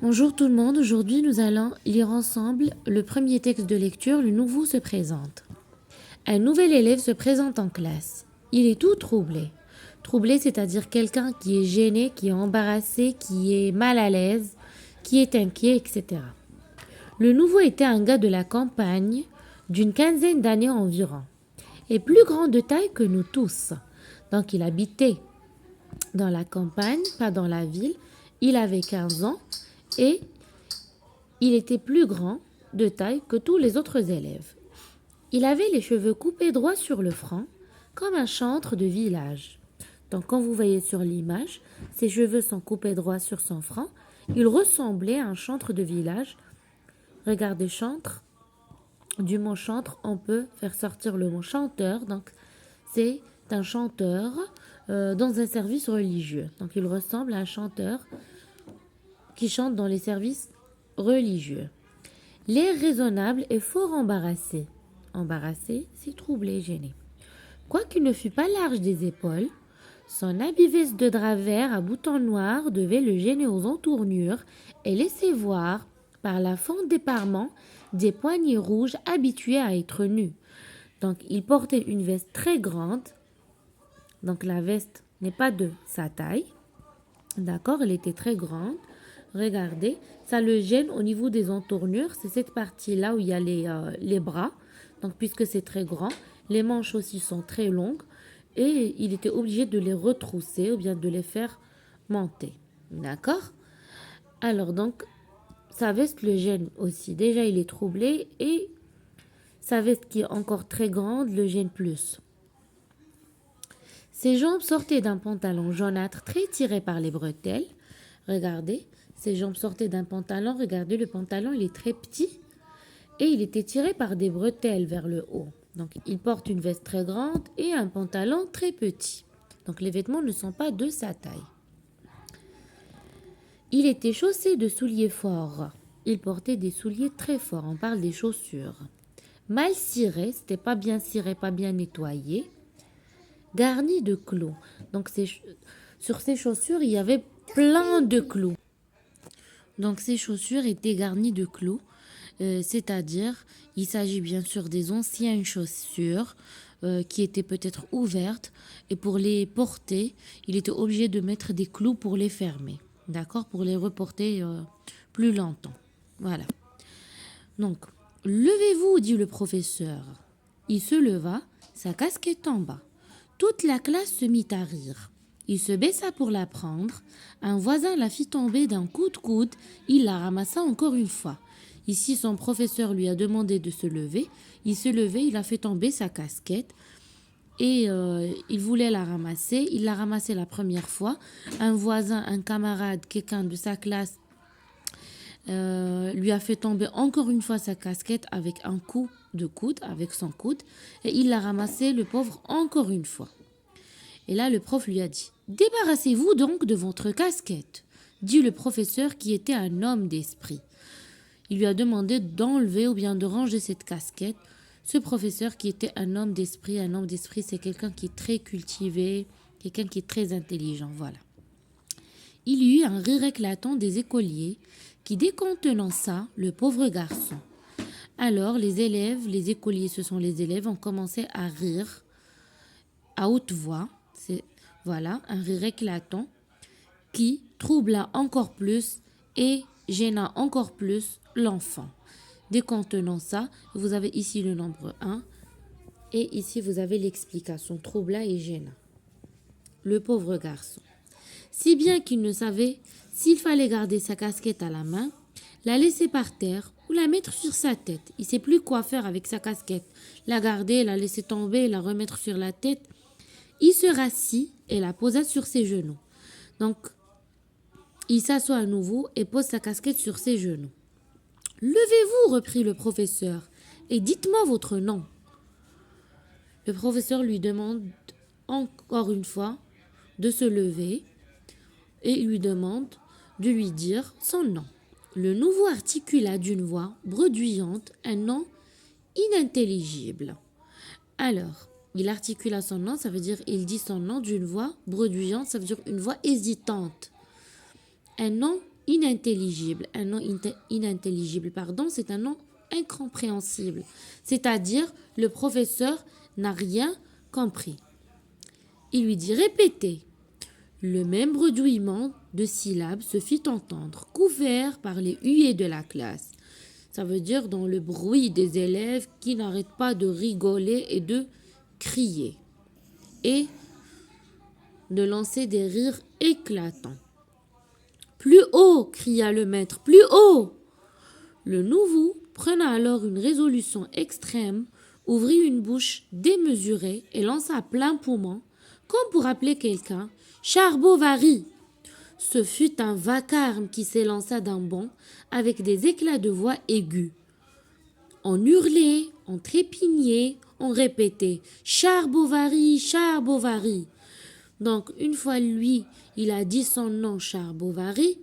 Bonjour tout le monde, aujourd'hui nous allons lire ensemble le premier texte de lecture, le nouveau se présente. Un nouvel élève se présente en classe. Il est tout troublé. Troublé, c'est-à-dire quelqu'un qui est gêné, qui est embarrassé, qui est mal à l'aise, qui est inquiet, etc. Le nouveau était un gars de la campagne, d'une quinzaine d'années environ, et plus grand de taille que nous tous. Donc il habitait dans la campagne, pas dans la ville. Il avait 15 ans et il était plus grand de taille que tous les autres élèves. Il avait les cheveux coupés droit sur le front, comme un chantre de village. Donc quand vous voyez sur l'image, ses cheveux sont coupés droit sur son front. Il ressemblait à un chantre de village. Regardez chantre. Du mot chantre, on peut faire sortir le mot chanteur. Donc c'est un chanteur dans un service religieux. Donc il ressemble à un chanteur qui chante dans les services religieux. L'air raisonnable et fort embarrassé. Embarrassé, c'est troublé, gêné. Quoiqu'il ne fût pas large des épaules, son habit veste de drap vert à boutons noirs devait le gêner aux entournures et laisser voir, par la fente des parements, des poignets rouges habitués à être nus. Donc, il portait une veste très grande. Donc, la veste n'est pas de sa taille. D'accord, elle était très grande. Regardez, ça le gêne au niveau des entournures. C'est cette partie-là où il y a les bras. Donc, puisque c'est très grand, les manches aussi sont très longues. Et il était obligé de les retrousser ou bien de les faire monter. D'accord? Alors, donc, sa veste le gêne aussi. Déjà, il est troublé et sa veste qui est encore très grande le gêne plus. Ses jambes sortaient d'un pantalon jaunâtre très tiré par les bretelles. Regardez, ses jambes sortaient d'un pantalon. Regardez, le pantalon, il est très petit et il était tiré par des bretelles vers le haut. Donc, il porte une veste très grande et un pantalon très petit. Donc, les vêtements ne sont pas de sa taille. Il était chaussé de souliers forts. Il portait des souliers très forts. On parle des chaussures. Mal ciré, c'était pas bien ciré, pas bien nettoyé. Garni de clous. Donc, sur ces chaussures, il y avait plein de clous. Donc, ces chaussures étaient garnies de clous. C'est-à-dire, il s'agit bien sûr des anciennes chaussures qui étaient peut-être ouvertes. Et pour les porter, il était obligé de mettre des clous pour les fermer. D'accord? Pour les reporter plus longtemps. Voilà. Donc, levez-vous, dit le professeur. Il se leva, sa casquette tomba. Toute la classe se mit à rire. Il se baissa pour la prendre. Un voisin la fit tomber d'un coup de coude. Il la ramassa encore une fois. Ici, son professeur lui a demandé de se lever. Il se levait, il a fait tomber sa casquette et il voulait la ramasser. Il l'a ramassée la première fois. Un voisin, un camarade, quelqu'un de sa classe lui a fait tomber encore une fois sa casquette avec un coup de coude, avec son coude, et il l'a ramassé, le pauvre, encore une fois. Et là, le prof lui a dit: Débarrassez-vous donc de votre casquette, dit le professeur qui était un homme d'esprit. Il lui a demandé d'enlever ou bien de ranger cette casquette. Ce professeur qui était un homme d'esprit, c'est quelqu'un qui est très cultivé, quelqu'un qui est très intelligent, voilà. Il y eut un rire éclatant des écoliers qui décontenança le pauvre garçon. Alors les élèves, les écoliers, ce sont les élèves, ont commencé à rire à haute voix. C'est voilà, un rire éclatant qui troubla encore plus et gêna encore plus l'enfant. Décontenança, vous avez ici le nombre 1 et ici vous avez l'explication, troubla et gêna. Le pauvre garçon. Si bien qu'il ne savait s'il fallait garder sa casquette à la main, la laisser par terre ou la mettre sur sa tête. Il ne sait plus quoi faire avec sa casquette. La garder, la laisser tomber, la remettre sur la tête. Il se rassit et la posa sur ses genoux. Donc, il s'assoit à nouveau et pose sa casquette sur ses genoux. Levez-vous, reprit le professeur, et dites-moi votre nom. Le professeur lui demande encore une fois de se lever et il lui demande de lui dire son nom. Le nouveau articula d'une voix bredouillante un nom inintelligible. Alors, il articula son nom, ça veut dire il dit son nom d'une voix bredouillante, ça veut dire une voix hésitante. Un nom inintelligible. Un nom inintelligible, pardon, c'est un nom incompréhensible. C'est-à-dire, le professeur n'a rien compris. Il lui dit répétez. Le même bredouillement de syllabes se fit entendre, couvert par les huées de la classe. Ça veut dire dans le bruit des élèves qui n'arrêtent pas de rigoler et de crier. Et de lancer des rires éclatants. Plus haut, cria le maître, plus haut. Le nouveau, prenant alors une résolution extrême, ouvrit une bouche démesurée et lança plein poumon, comme pour appeler quelqu'un, Charles Bovary. Ce fut un vacarme qui s'élança d'un bond avec des éclats de voix aigus. On hurlait, on trépignait, on répétait Charles Bovary, Charles Bovary. Donc, une fois lui, il a dit son nom, Charles Bovary,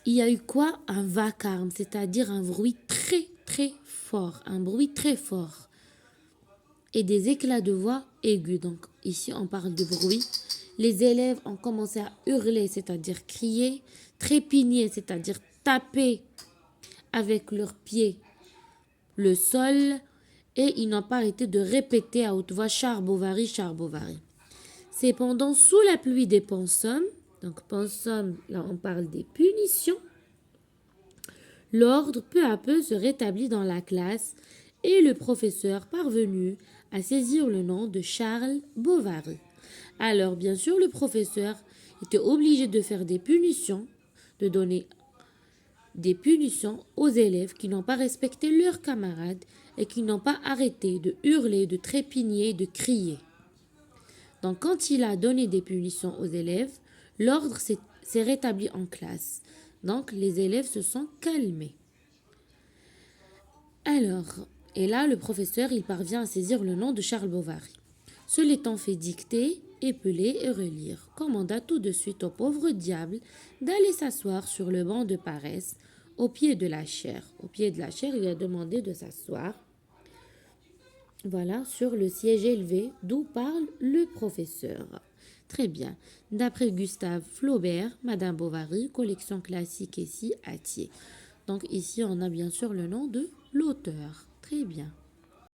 il y a eu quoi? Un vacarme, c'est-à-dire un bruit très, très fort. Un bruit très fort. Et des éclats de voix aigus. Donc, ici, on parle de bruit. Les élèves ont commencé à hurler, c'est-à-dire crier, trépigner, c'est-à-dire taper avec leurs pieds le sol, et ils n'ont pas arrêté de répéter à haute voix Charles Bovary, Charles Bovary. Cependant, sous la pluie des pensums, donc pensum, là on parle des punitions, l'ordre peu à peu se rétablit dans la classe et le professeur parvenu à saisir le nom de Charles Bovary. Alors bien sûr le professeur était obligé de faire des punitions, de donner des punitions aux élèves qui n'ont pas respecté leurs camarades et qui n'ont pas arrêté de hurler, de trépigner, de crier. Donc quand il a donné des punitions aux élèves, l'ordre s'est rétabli en classe. Donc les élèves se sont calmés. Alors, et là le professeur il parvient à saisir le nom de Charles Bovary. Se l'étant fait dicter, épeler et relire, commanda tout de suite au pauvre diable d'aller s'asseoir sur le banc de paresse au pied de la chaire. Au pied de la chaire, il a demandé de s'asseoir. Voilà, sur le siège élevé d'où parle le professeur. Très bien. D'après Gustave Flaubert, Madame Bovary, collection classique ici, Hatier. Donc ici, on a bien sûr le nom de l'auteur. Très bien.